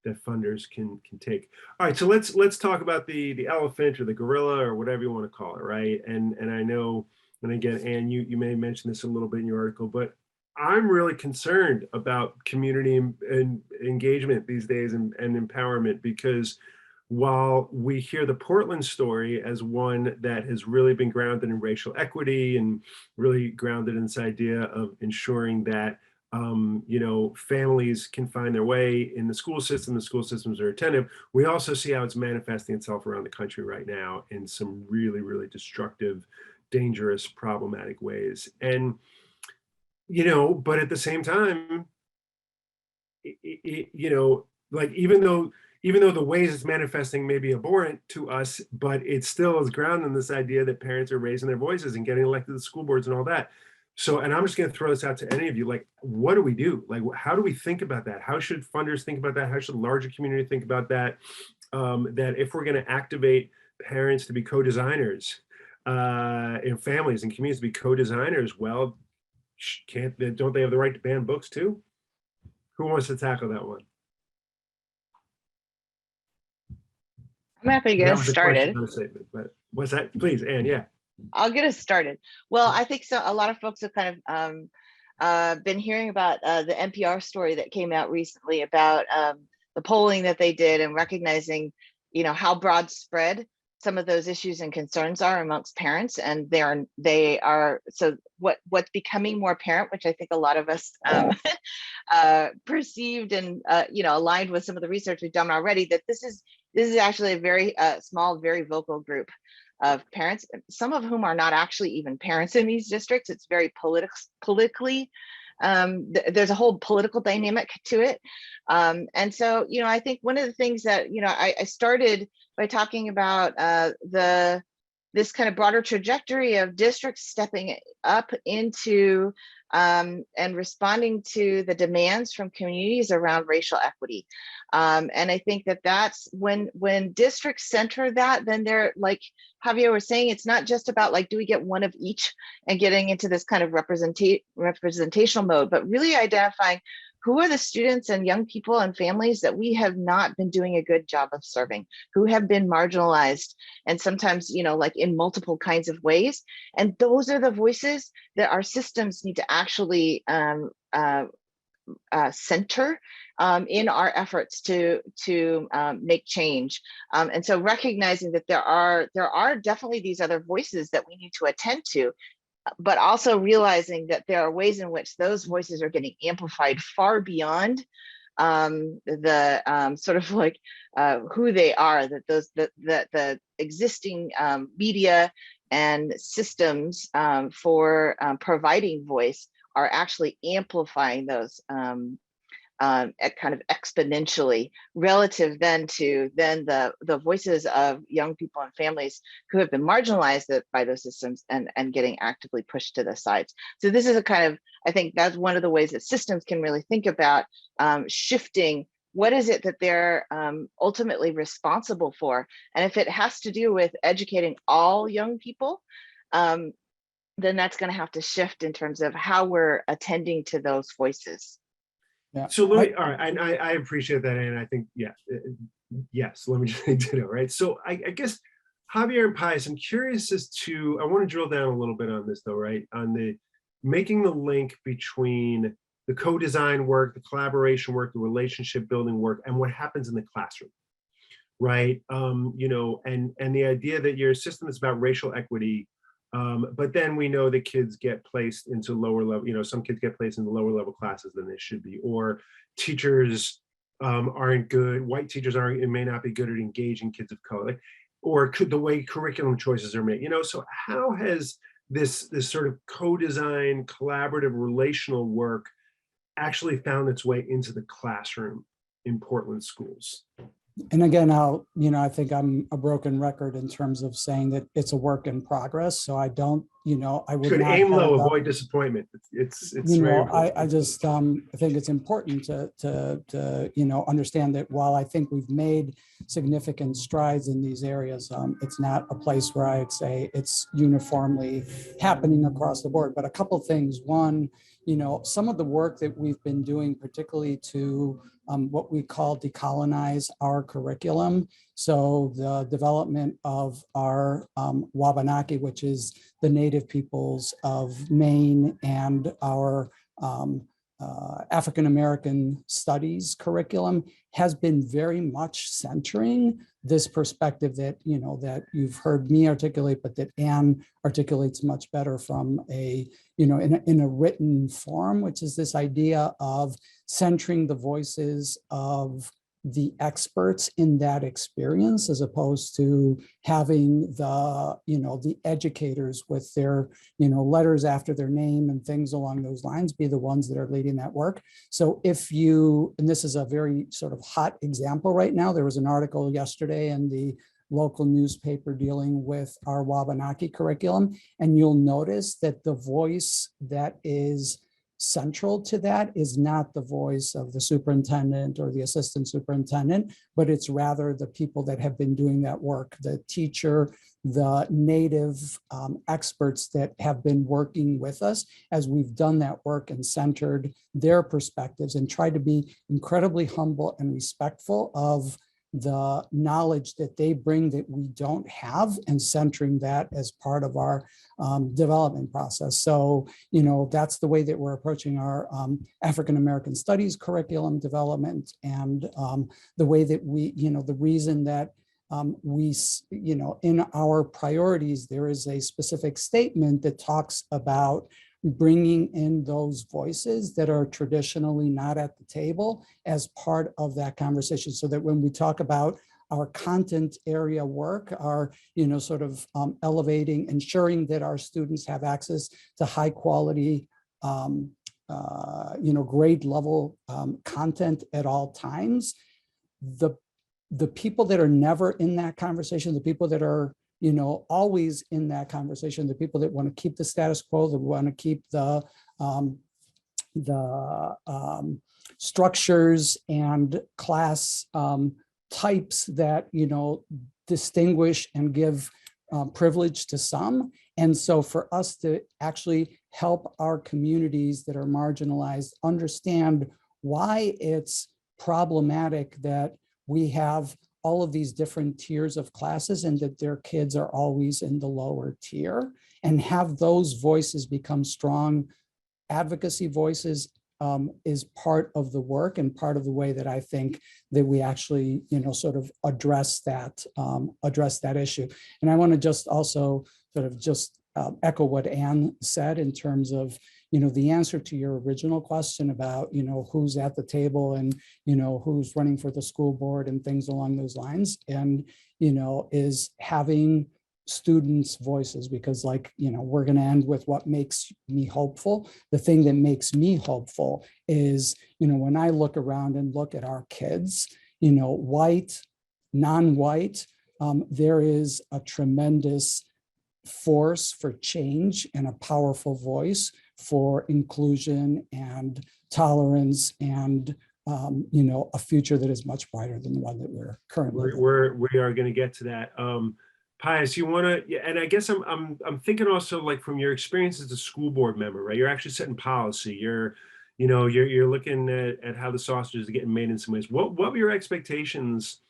that funders can take. All right, so let's talk about the elephant or the gorilla or whatever you want to call it, right? And I know, and again, Anne, you may mention this a little bit in your article, but I'm really concerned about community and engagement these days and empowerment, because while we hear the Portland story as one that has really been grounded in racial equity and really grounded in this idea of ensuring that families can find their way in the school system, the school systems are attentive, we also see how it's manifesting itself around the country right now in some really, really destructive, dangerous, problematic ways. And But at the same time, like even though the ways it's manifesting may be abhorrent to us, but it still is grounded in this idea that parents are raising their voices and getting elected to school boards and all that. So, and I'm just going to throw this out to any of you, like, what do we do? Like, how do we think about that? How should funders think about that? How should the larger community think about that? That if we're going to activate parents to be co-designers in families and communities to be co-designers, well, don't they have the right to ban books too? Who wants to tackle that one? I'm happy to get us started. But what's that? Please, Anne, yeah. I'll get us started. Well, I think so. A lot of folks have kind of been hearing about the NPR story that came out recently about the polling that they did and recognizing, how broad spread some of those issues and concerns are amongst parents. And they are so what's becoming more apparent, which I think a lot of us perceived and aligned with some of the research we've done already, that this is actually a very small, very vocal group of parents, some of whom are not actually even parents in these districts. It's very politically, there's a whole political dynamic to it. And so, I think one of the things that, I started by talking about this kind of broader trajectory of districts stepping up into and responding to the demands from communities around racial equity. And I think that that's when districts center that, then they're, like Javier was saying, it's not just about like, do we get one of each and getting into this kind of representational mode, but really identifying who are the students and young people and families that we have not been doing a good job of serving, who have been marginalized, and sometimes, like in multiple kinds of ways. And those are the voices that our systems need to actually center in our efforts to make change. And so recognizing that there are definitely these other voices that we need to attend to, but also realizing that there are ways in which those voices are getting amplified far beyond the sort of like who they are, that the existing media and systems for providing voice are actually amplifying those kind of exponentially relative then to the voices of young people and families who have been marginalized by those systems and getting actively pushed to the sides. So this is a kind of, I think that's one of the ways that systems can really think about shifting what is it that they're ultimately responsible for. And if it has to do with educating all young people, then that's going to have to shift in terms of how we're attending to those voices. Yeah. So let me, all right, and I appreciate that, and I think, yes, let me just ditto, right? So I guess, Javier and Pius, I'm curious as to, I want to drill down a little bit on this though, right? On the making the link between the co-design work, the collaboration work, the relationship building work, and what happens in the classroom, right? And the idea that your system is about racial equity, but then we know that kids get placed into lower level, some kids get placed in the lower level classes than they should be, or teachers aren't good, white teachers may not be good at engaging kids of color, or the way curriculum choices are made, so how has this sort of co-design, collaborative, relational work actually found its way into the classroom in Portland schools? And again, I think I'm a broken record in terms of saying that it's a work in progress. So I don't, I would Could not aim low, avoid disappointment. It's very important. I just I think it's important to understand that while I think we've made significant strides in these areas, it's not a place where I'd say it's uniformly happening across the board. But a couple of things. One, some of the work that we've been doing, particularly to what we call decolonize our curriculum. So the development of our Wabanaki, which is the native peoples of Maine, and our African-American studies curriculum has been very much centering this perspective that, that you've heard me articulate, but that Anne articulates much better from a, in a written form, which is this idea of centering the voices of the experts in that experience, as opposed to having the, the educators with their, letters after their name and things along those lines be the ones that are leading that work. So if you, and this is a very sort of hot example right now, there was an article yesterday in the local newspaper dealing with our Wabanaki curriculum, and you'll notice that the voice that is central to that is not the voice of the superintendent or the assistant superintendent, but it's rather the people that have been doing that work, the teacher, the native experts that have been working with us as we've done that work and centered their perspectives and tried to be incredibly humble and respectful of the knowledge that they bring that we don't have, and centering that as part of our development process. So, that's the way that we're approaching our African-American studies curriculum development, and the way that we, the reason that we, in our priorities, there is a specific statement that talks about bringing in those voices that are traditionally not at the table as part of that conversation, so that when we talk about our content area work, our, sort of elevating, ensuring that our students have access to high quality, grade level content at all times, the people that are never in that conversation, the people that are always in that conversation, the people that want to keep the status quo, that want to keep the structures and class types that, distinguish and give privilege to some. And so for us to actually help our communities that are marginalized understand why it's problematic that we have all of these different tiers of classes and that their kids are always in the lower tier, and have those voices become strong advocacy voices is part of the work and part of the way that I think that we actually, sort of address that issue. And I want to just also sort of just echo what Anne said in terms of, the answer to your original question about, who's at the table and, who's running for the school board and things along those lines. And, is having students' voices, because we're going to end with what makes me hopeful. The thing that makes me hopeful is, when I look around and look at our kids, white, non-white, there is a tremendous force for change and a powerful voice for inclusion and tolerance and a future that is much brighter than the one that we're currently. We are going to get to that. Pius, you want to? Yeah, and I guess I'm thinking also, like, from your experience as a school board member, right? You're actually setting policy. You're looking at how the sausages are getting made in some ways. What were your expectations?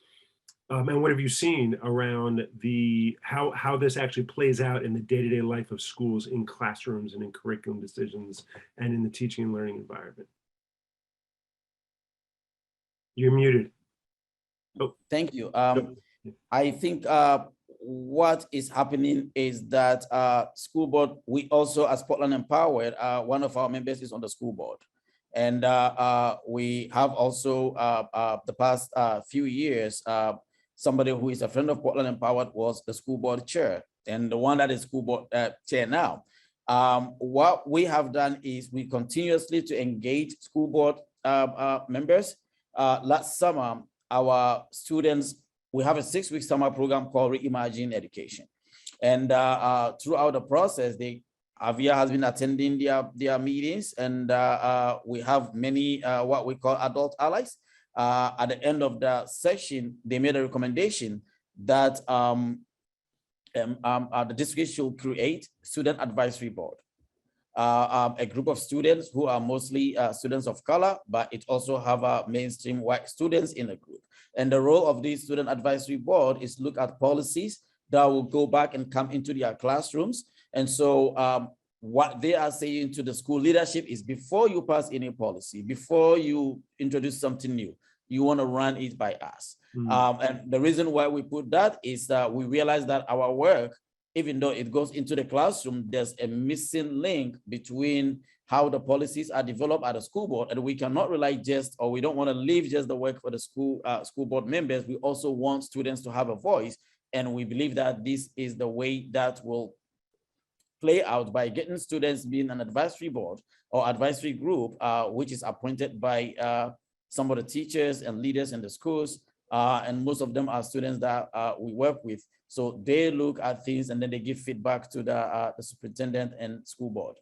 And what have you seen around how this actually plays out in the day-to-day life of schools, in classrooms and in curriculum decisions and in the teaching and learning environment? You're muted. Oh, thank you. I think what is happening is that school board, we also, as Portland Empowered, one of our members is on the school board. And we have also, the past few years, somebody who is a friend of Portland Empowered was the school board chair, and the one that is school board chair now. What we have done is we continuously to engage school board members. Last summer, our students, we have a 6-week summer program called Reimagine Education. And throughout the process, Avia has been attending their meetings, and we have many what we call adult allies. At the end of the session, they made a recommendation that the district should create student advisory board. A group of students who are mostly students of color, but it also have mainstream white students in the group. And the role of this student advisory board is look at policies that will go back and come into their classrooms. And so what they are saying to the school leadership is, before you pass any policy, before you introduce something new, you want to run it by us. And the reason why we put that is that we realize that our work, even though it goes into the classroom, there's a missing link between how the policies are developed at the school board, and we cannot rely just, or we don't want to leave just the work for the school board members. We also want students to have a voice, and we believe that this is the way that will play out by getting students being an advisory board or advisory group, which is appointed by some of the teachers and leaders in the schools, and most of them are students that we work with. So they look at things and then they give feedback to the superintendent and school board.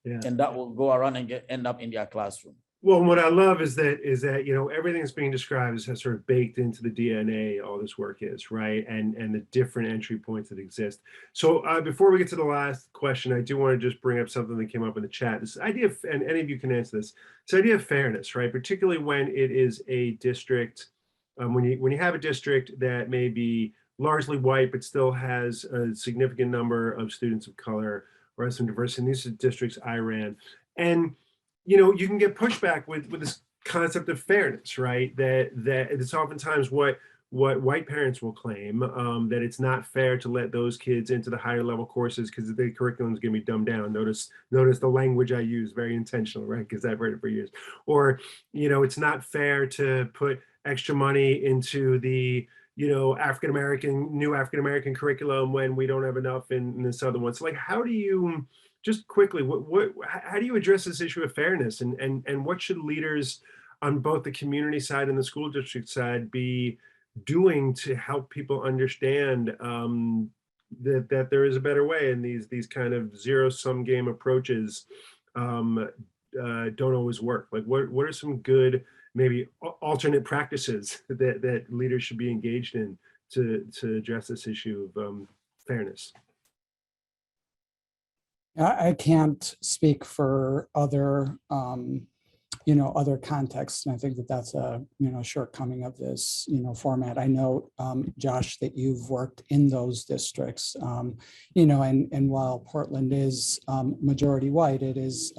Yeah. And that will go around and end up in their classroom. Well, what I love is that you know, everything that's being described is sort of baked into the DNA. All this work is, right, and the different entry points that exist. So before we get to the last question, I do want to just bring up something that came up in the chat. This idea of, and any of you can answer this, this idea of fairness, right? Particularly when it is a district, when you have a district that may be largely white but still has a significant number of students of color or has some diversity. And these are districts I ran, and you know, you can get pushback with this concept of fairness, right? That it's oftentimes what white parents will claim, that it's not fair to let those kids into the higher level courses because the curriculum is going to be dumbed down. Notice the language I use, very intentional, right? Because I've heard it for years. Or, you know, it's not fair to put extra money into the, you know, new African-American curriculum when we don't have enough in the Southern one. So like, how do you, just quickly, how do you address this issue of fairness, and what should leaders on both the community side and the school district side be doing to help people understand that there is a better way, and these kind of zero-sum game approaches don't always work? Like, what are some good, maybe alternate practices that leaders should be engaged in to address this issue of fairness? I can't speak for other, you know, other contexts. And I think that that's a, you know, shortcoming of this, you know, format. I know, Josh, that you've worked in those districts, you know, and while Portland is majority white, it is,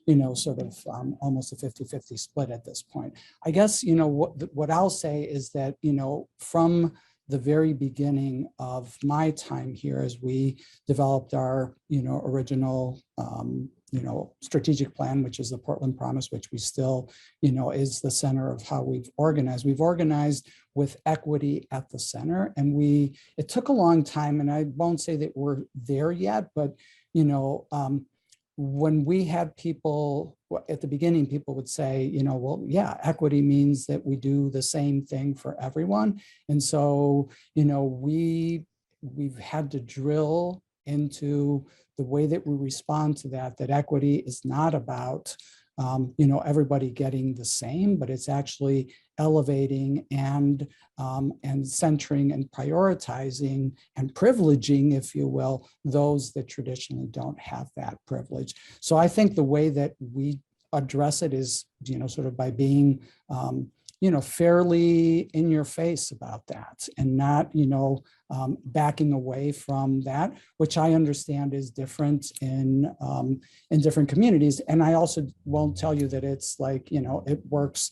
you know, sort of almost a 50-50 split at this point. I guess, you know, what I'll say is that, you know, from the very beginning of my time here, as we developed our, you know, original, you know, strategic plan, which is the Portland Promise, which we still, you know, is the center of how we've organized. We've organized with equity at the center, and it took a long time, and I won't say that we're there yet, but, you know, when we had people at the beginning, people would say, you know, well, yeah, equity means that we do the same thing for everyone. And so, you know, we've had to drill into the way that we respond to that equity is not about, you know, everybody getting the same, but it's actually elevating and centering and prioritizing and privileging, if you will, those that traditionally don't have that privilege. So I think the way that we address it is, you know, sort of by being, you know, fairly in your face about that, and not, you know, backing away from that, which I understand is different in different communities. And I also won't tell you that it's like, you know, it works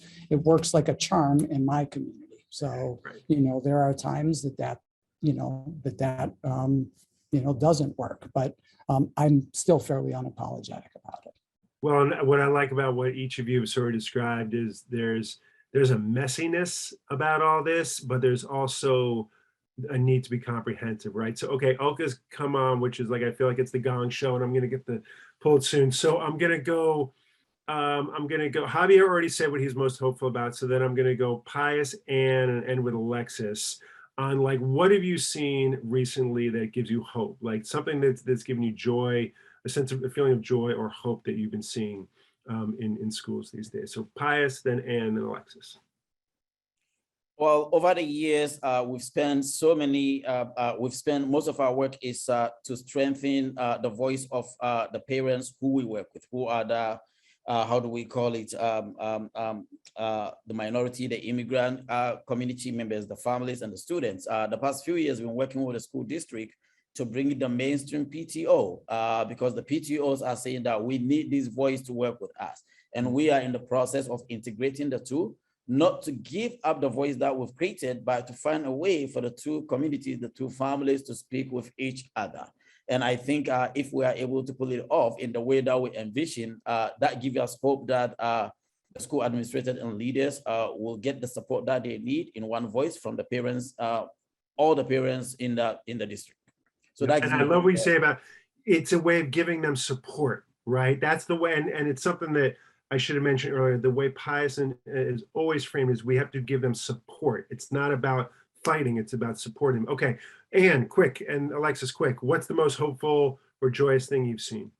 like a charm in my community. So, you know, there are times that you know, you know, doesn't work, but I'm still fairly unapologetic about it. Well, and what I like about what each of you have sort of described is there's a messiness about all this, but there's also a need to be comprehensive, right? So, okay, Olga's come on, which is like, I feel like it's the gong show, and I'm going to get the pulled soon. So I'm going to go, Javier already said what he's most hopeful about. So then I'm going to go Pius, Ann, and end with Alexis on like, what have you seen recently that gives you hope? Like something that's given you joy, a feeling of joy or hope that you've been seeing in schools these days. So Pius, then Ann, and Alexis. Well, over the years, we've spent most of our work is to strengthen the voice of the parents who we work with, who are the, how do we call it, the minority, the immigrant community members, the families, and the students. The past few years, we've been working with the school district to bring the mainstream PTO, because the PTOs are saying that we need this voice to work with us. And we are in the process of integrating the two, not to give up the voice that we've created, but to find a way for the two communities, the two families to speak with each other. And I think if we are able to pull it off in the way that we envision, that gives us hope that the school administrators and leaders will get the support that they need in one voice from the parents, all the parents in the district. So that and I love what you say about it's a way of giving them support, right? That's the way, and it's something that I should have mentioned earlier. The way Pius is always framed is we have to give them support. It's not about fighting, it's about supporting them. Okay, Anne, quick, and Alexis, quick. What's the most hopeful or joyous thing you've seen?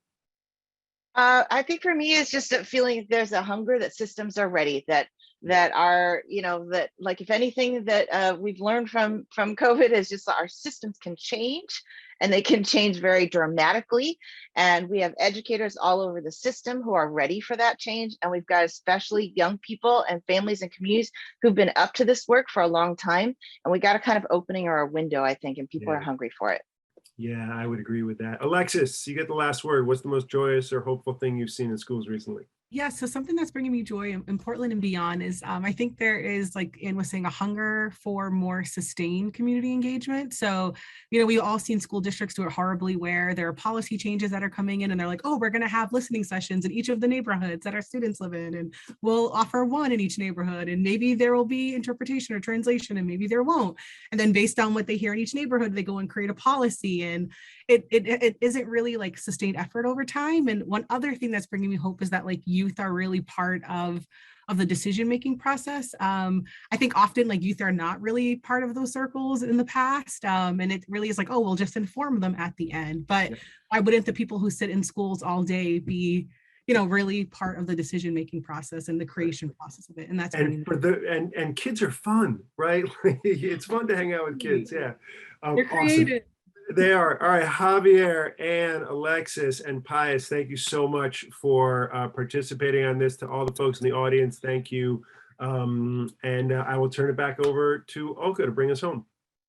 I think for me, it's just a feeling there's a hunger that systems are ready, that are, that like, if anything that we've learned from COVID is just that our systems can change, and they can change very dramatically. And we have educators all over the system who are ready for that change. And we've got especially young people and families and communities who've been up to this work for a long time. And we got a kind of opening or a window, I think, and people are hungry for it. Yeah, I would agree with that. Alexis, you get the last word. What's the most joyous or hopeful thing you've seen in schools recently? Yeah, so something that's bringing me joy in Portland and beyond is I think there is, like Anne was saying, a hunger for more sustained community engagement. So, we've all seen school districts do it horribly, where there are policy changes that are coming in and they're like, oh, we're going to have listening sessions in each of the neighborhoods that our students live in, and we'll offer one in each neighborhood, and maybe there will be interpretation or translation, and maybe there won't. And then based on what they hear in each neighborhood, they go and create a policy, and it isn't really like sustained effort over time. And one other thing that's bringing me hope is that like youth are really part of the decision-making process. I think often like youth are not really part of those circles in the past. And it really is like, oh, we'll just inform them at the end. But why wouldn't the people who sit in schools all day be, really part of the decision-making process and the creation process of it? And that's and kids are fun, right? It's fun to hang out with kids. Yeah. They're creative. Awesome. They are. All right, Javier, Anne, Alexis, and Pius, thank you so much for participating on this. To all the folks in the audience, thank you. And I will turn it back over to Olga to bring us home.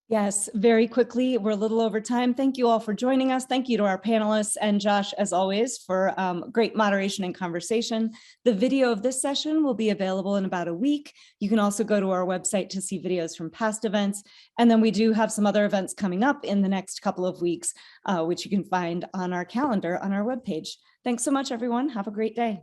Yes, very quickly. We're a little over time. Thank you all for joining us. Thank you to our panelists and Josh, as always, for great moderation and conversation. The video of this session will be available in about a week. You can also go to our website to see videos from past events. And then we do have some other events coming up in the next couple of weeks, which you can find on our calendar on our webpage. Thanks so much, everyone. Have a great day.